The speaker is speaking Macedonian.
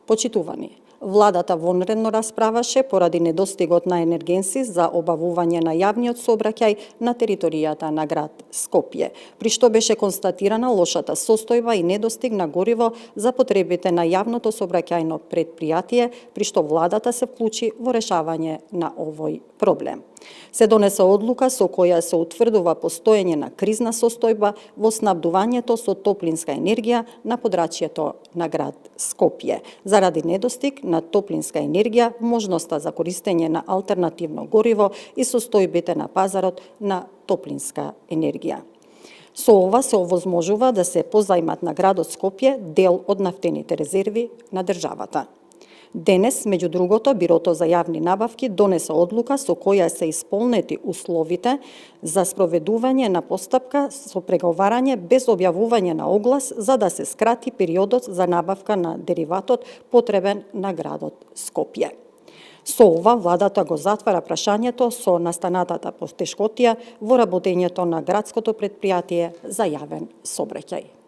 Почитувани, владата вонредно расправаше поради недостигот на енергенси за обавување на јавниот сообраќај на територијата на град Скопје, при што беше констатирана лошата состојба и недостиг на гориво за потребите на јавното сообраќајно предпријатие, при што владата се вклучи во решавање на овој проблем. Се донесе одлука со која се утврдува постоење на кризна состојба во снабдувањето со топлинска енергија на подрачјето на град Скопје. Заради недостиг на топлинска енергија, можноста за користење на алтернативно гориво и состојбите на пазарот на топлинска енергија. Со ова се овозможува да се позајмат на градот Скопје дел од нафтените резерви на државата. Денес, меѓу другото, Бирото за јавни набавки донесе одлука со која се исполнети условите за спроведување на постапка со преговарање без објавување на оглас за да се скрати периодот за набавка на дериватот потребен на градот Скопје. Со ова, владата го затвара прашањето со настанатата потешкотија во работењето на градското предпријатие за јавен сообраќај.